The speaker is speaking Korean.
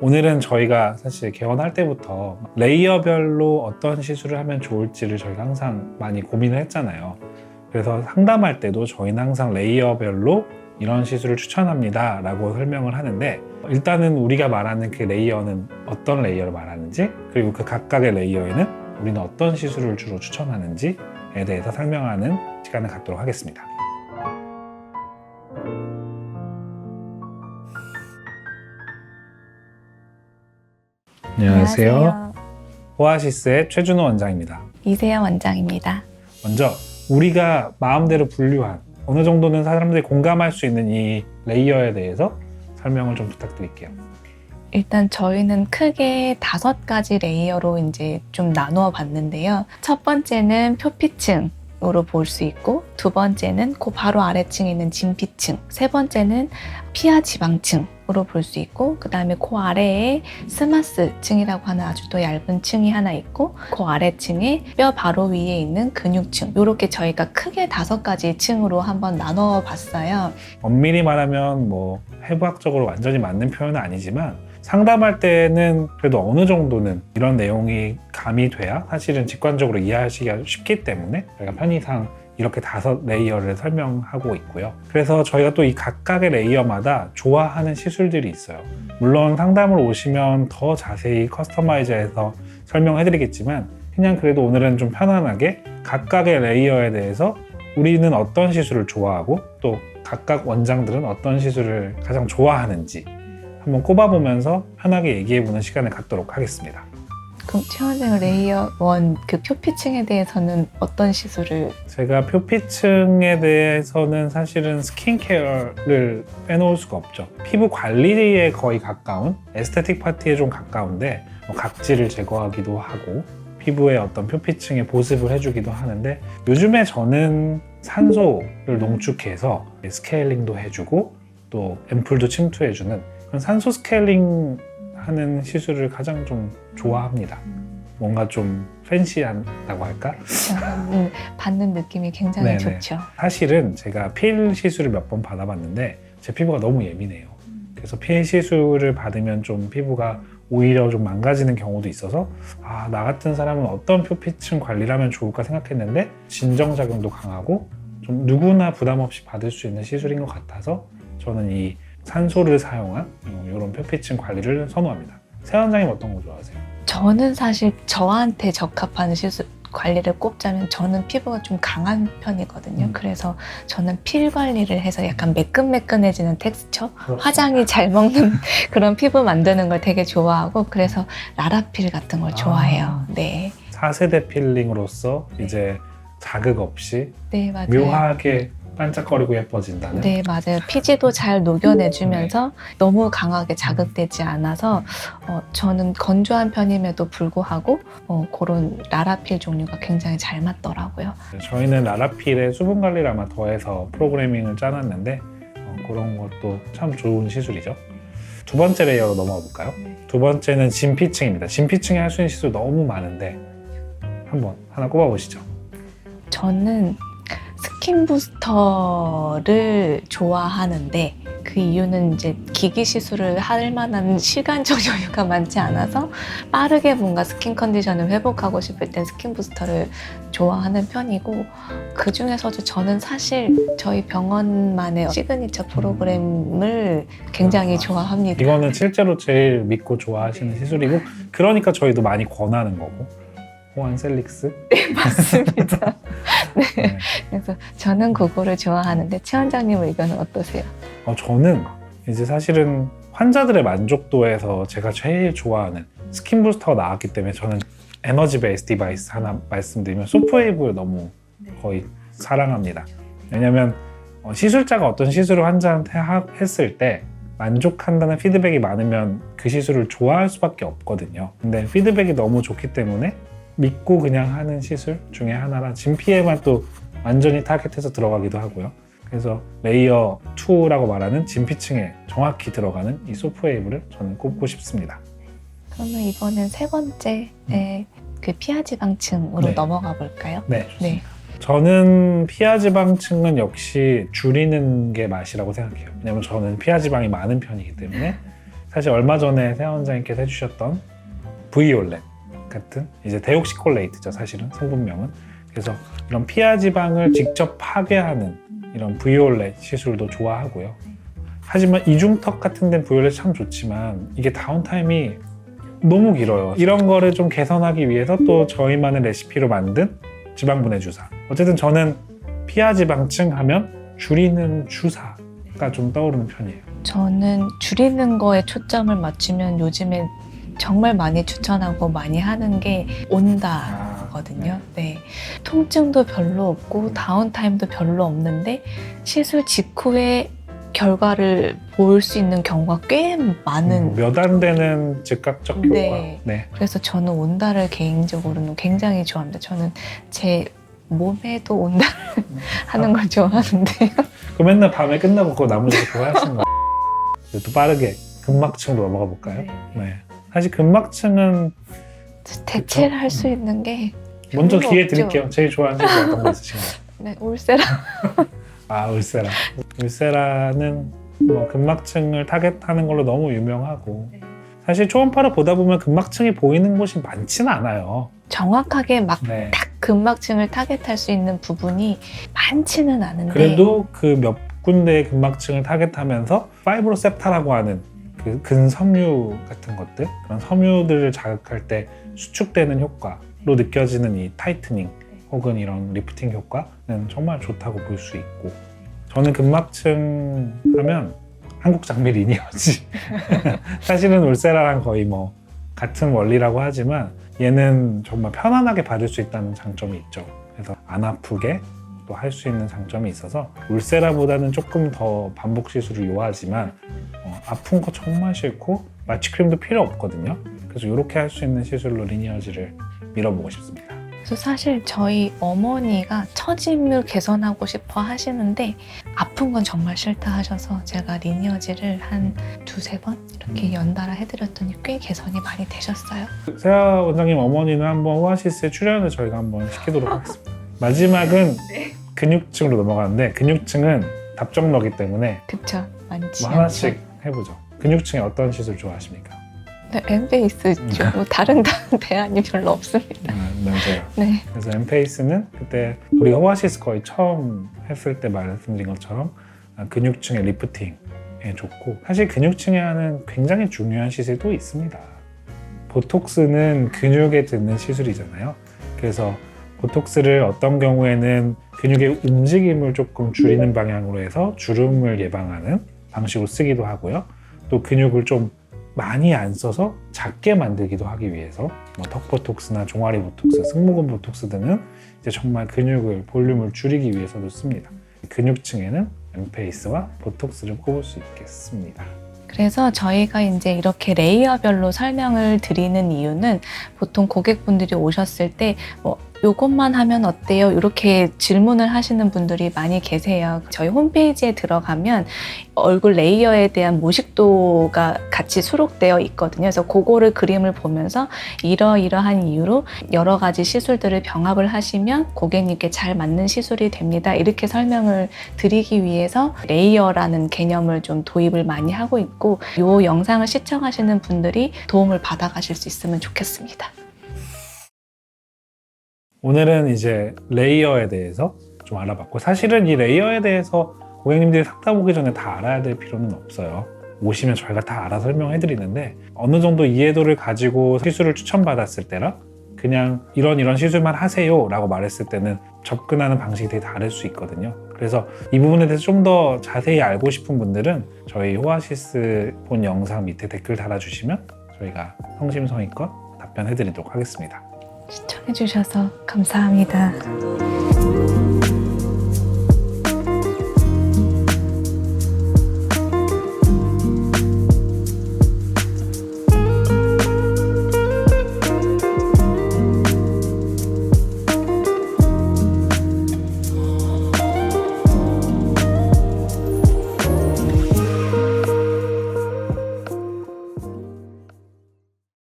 오늘은 저희가 사실 개원할 때부터 레이어별로 어떤 시술을 하면 좋을지를 저희가 항상 많이 고민을 했잖아요. 그래서 상담할 때도 저희는 항상 레이어별로 이런 시술을 추천합니다 라고 설명을 하는데, 일단은 우리가 말하는 그 레이어는 어떤 레이어를 말하는지, 그리고 그 각각의 레이어에는 우리는 어떤 시술을 주로 추천하는지에 대해서 설명하는 시간을 갖도록 하겠습니다. 안녕하세요. 호아시스의 최준호 원장입니다. 이세영 원장입니다. 먼저 우리가 마음대로 분류한 어느 정도는 사람들이 공감할 수 있는 이 레이어에 대해서 설명을 좀 부탁드릴게요. 일단 저희는 크게 5가지 레이어로 이제 좀 나누어 봤는데요. 첫 번째는 표피층으로 볼 수 있고, 두 번째는 그 바로 아래층에 있는 진피층, 세 번째는 피하 지방층으로 볼 수 있고, 그 다음에 그 아래에 스마스층이라고 하는 아주 또 얇은 층이 하나 있고, 그 아래층에 뼈 바로 위에 있는 근육층, 이렇게 저희가 크게 5가지 층으로 한번 나눠 봤어요. 엄밀히 말하면 해부학적으로 완전히 맞는 표현은 아니지만, 상담할 때는 그래도 어느 정도는 이런 내용이 가미돼야 사실은 직관적으로 이해하시기가 쉽기 때문에 저희가 편의상 이렇게 5레이어를 설명하고 있고요. 그래서 저희가 또 이 각각의 레이어마다 좋아하는 시술들이 있어요. 물론 상담을 오시면 더 자세히 커스터마이즈해서 설명해드리겠지만, 그냥 그래도 오늘은 좀 편안하게 각각의 레이어에 대해서 우리는 어떤 시술을 좋아하고 또 각각 원장들은 어떤 시술을 가장 좋아하는지 한번 꼽아보면서 편하게 얘기해보는 시간을 갖도록 하겠습니다. 그럼 최 원장은 레이어 1, 그 표피층에 대해서는 어떤 시술을? 제가 표피층에 대해서는 사실은 스킨케어를 빼놓을 수가 없죠. 피부 관리에 거의 가까운, 에스테틱 파티에 좀 가까운데 각질을 제거하기도 하고 피부의 어떤 표피층에 보습을 해주기도 하는데, 요즘에 저는 산소를 농축해서 스케일링도 해주고 또 앰플도 침투해주는 그런 산소 스케일링 하는 시술을 가장 좀 좋아합니다. 뭔가 좀 팬시하다고 할까? 받는 느낌이 굉장히 네네. 좋죠. 사실은 제가 필 시술을 몇 번 받아봤는데 제 피부가 너무 예민해요. 그래서 필 시술을 받으면 좀 피부가 오히려 좀 망가지는 경우도 있어서 나 같은 사람은 어떤 표피층 관리를 하면 좋을까 생각했는데, 진정작용도 강하고 좀 누구나 부담 없이 받을 수 있는 시술인 것 같아서 저는 이 산소를 사용한 이런 표피층 관리를 선호합니다. 세 원장님 어떤 거 좋아하세요? 저는 사실 저한테 적합한 시술 관리를 꼽자면 저는 피부가 좀 강한 편이거든요. 그래서 저는 필 관리를 해서 약간 매끈매끈해지는 텍스처, 그렇죠. 화장이 잘 먹는 그런 피부 만드는 걸 되게 좋아하고, 그래서 라라필 같은 걸 좋아해요. 네. 4세대 필링으로서 이제 자극 없이 네, 맞아요. 묘하게 반짝거리고 예뻐진다는? 네, 맞아요. 피지도 잘 녹여내주면서 너무 강하게 자극되지 않아서 저는 건조한 편임에도 불구하고 그런 라라필 종류가 굉장히 잘 맞더라고요. 저희는 라라필에 수분 관리를 아마 더해서 프로그래밍을 짜놨는데 그런 것도 참 좋은 시술이죠. 두 번째 레이어로 넘어가 볼까요? 두 번째는 진피층입니다. 진피층에 할 수 있는 시술 너무 많은데 한번 하나 꼽아보시죠. 저는 스킨 부스터를 좋아하는데, 그 이유는 이제 기기 시술을 할 만한 시간적 여유가 많지 않아서 빠르게 뭔가 스킨 컨디션을 회복하고 싶을 땐 스킨 부스터를 좋아하는 편이고, 그 중에서도 저는 사실 저희 병원만의 시그니처 프로그램을 굉장히 좋아합니다. 이거는 실제로 제일 믿고 좋아하시는 시술이고, 그러니까 저희도 많이 권하는 거고. 호환 셀릭스? 네, 맞습니다. 네. 네. 그래서 저는 그거를 좋아하는데 최 원장님 의견은 어떠세요? 저는 이제 사실은 환자들의 만족도에서 제가 제일 좋아하는 스킨 부스터가 나왔기 때문에 저는 에너지 베이스 디바이스 하나 말씀드리면 소프웨이브를 너무 거의 사랑합니다. 왜냐면 시술자가 어떤 시술을 환자한테 했을 때 만족한다는 피드백이 많으면 그 시술을 좋아할 수밖에 없거든요. 근데 피드백이 너무 좋기 때문에 믿고 그냥 하는 시술 중에 하나라, 진피에만 또 완전히 타겟해서 들어가기도 하고요. 그래서 레이어 2라고 말하는 진피층에 정확히 들어가는 이 소프웨이브를 저는 꼽고 싶습니다. 그러면 이번엔 세 번째 그 피하지방층으로 네. 넘어가 볼까요? 네. 네. 저는 피하지방층은 역시 줄이는 게 맛이라고 생각해요. 왜냐면 저는 피하지방이 많은 편이기 때문에 사실 얼마 전에 세아 원장님께서 해주셨던 V올렛 같은 이제 데옥시콜레이트죠, 사실은 성분명은. 그래서 이런 피하 지방을 직접 파괴하는 이런 V올렛 시술도 좋아하고요. 하지만 이중턱 같은 데는 V올렛 참 좋지만 이게 다운타임이 너무 길어요. 이런 거를 좀 개선하기 위해서 또 저희만의 레시피로 만든 지방분해 주사. 어쨌든 저는 피하 지방층 하면 줄이는 주사가 좀 떠오르는 편이에요. 저는 줄이는 거에 초점을 맞추면 요즘에 정말 많이 추천하고 많이 하는 게 온다거든요. 네. 통증도 별로 없고 다운타임도 별로 없는데 시술 직후에 결과를 볼 수 있는 경우가 꽤 많은 몇 안 되는 즉각적 효과. 네. 네. 그래서 저는 온다를 개인적으로는 굉장히 좋아합니다. 저는 제 몸에도 온다를 하는 걸 좋아하는데요. 그 맨날 밤에 끝나고 그거 나머지 그거 하시는 거예요. 또 빠르게 근막층으로 넘어가 볼까요? 네. 사실 근막층은 대체를 할 수 있는 게 먼저 별로 기회 없죠. 드릴게요. 제일 좋아하는 시술 어떤 거 있으신가요? 네, 울세라. 아, 울세라. 울세라는 뭐 근막층을 타겟하는 걸로 너무 유명하고 사실 초음파를 보다 보면 근막층이 보이는 곳이 많지는 않아요. 정확하게 막 네. 딱 근막층을 타겟할 수 있는 부분이 많지는 않은데 그래도 그 몇 군데의 근막층을 타겟하면서 파이브로셉타라고 하는 그 근섬유 같은 것들, 그런 섬유들을 자극할 때 수축되는 효과로 느껴지는 이 타이트닝 혹은 이런 리프팅 효과는 정말 좋다고 볼 수 있고, 저는 근막층 하면 한국 장미 리니어지 사실은 울세라랑 거의 뭐 같은 원리라고 하지만 얘는 정말 편안하게 받을 수 있다는 장점이 있죠. 그래서 안 아프게 또 할 수 있는 장점이 있어서 울세라보다는 조금 더 반복 시술을 요하지만 아픈 거 정말 싫고 마취크림도 필요 없거든요. 그래서 이렇게 할 수 있는 시술로 리니어지를 밀어보고 싶습니다. 그래서 사실 저희 어머니가 처짐을 개선하고 싶어 하시는데 아픈 건 정말 싫다 하셔서 제가 리니어지를 한 두세 번 이렇게 연달아 해드렸더니 꽤 개선이 많이 되셨어요. 세아 원장님 어머니는 한번 오아시스에 출연을 저희가 한번 시키도록 하겠습니다. 마지막은 근육층으로 넘어가는데 근육층은 답정너기 때문에 그쵸? 많지 뭐 하나씩 해보죠. 근육층에 어떤 시술 좋아하십니까? 네, 엠페이스죠. 뭐 다른 대안이 별로 없습니다. 맞아요. 네. 그래서 엠페이스는 그때 우리 오아시스 거의 처음 했을 때 말씀드린 것처럼 근육층의 리프팅에 좋고, 사실 근육층에 하는 굉장히 중요한 시술도 있습니다. 보톡스는 근육에 드는 시술이잖아요. 그래서 보톡스를 어떤 경우에는 근육의 움직임을 조금 줄이는 방향으로 해서 주름을 예방하는 방식으로 쓰기도 하고요. 또 근육을 좀 많이 안 써서 작게 만들기도 하기 위해서 뭐 턱보톡스나 종아리 보톡스, 승모근 보톡스 등은 이제 정말 근육을 볼륨을 줄이기 위해서도 씁니다. 근육층에는 엠페이스와 보톡스를 꼽을 수 있겠습니다. 그래서 저희가 이제 이렇게 레이어별로 설명을 드리는 이유는 보통 고객분들이 오셨을 때 뭐 요것만 하면 어때요? 이렇게 질문을 하시는 분들이 많이 계세요. 저희 홈페이지에 들어가면 얼굴 레이어에 대한 모식도가 같이 수록되어 있거든요. 그래서 그거를 그림을 보면서 이러이러한 이유로 여러 가지 시술들을 병합을 하시면 고객님께 잘 맞는 시술이 됩니다. 이렇게 설명을 드리기 위해서 레이어라는 개념을 좀 도입을 많이 하고 있고, 이 영상을 시청하시는 분들이 도움을 받아가실 수 있으면 좋겠습니다. 오늘은 이제 레이어에 대해서 좀 알아봤고, 사실은 이 레이어에 대해서 고객님들이 상담 오기 전에 다 알아야 될 필요는 없어요. 오시면 저희가 다 알아 설명해 드리는데, 어느 정도 이해도를 가지고 시술을 추천받았을 때랑 그냥 이런 시술만 하세요 라고 말했을 때는 접근하는 방식이 되게 다를 수 있거든요. 그래서 이 부분에 대해서 좀 더 자세히 알고 싶은 분들은 저희 오아시스 본 영상 밑에 댓글 달아주시면 저희가 성심성의껏 답변해 드리도록 하겠습니다. 시청해주셔서 감사합니다.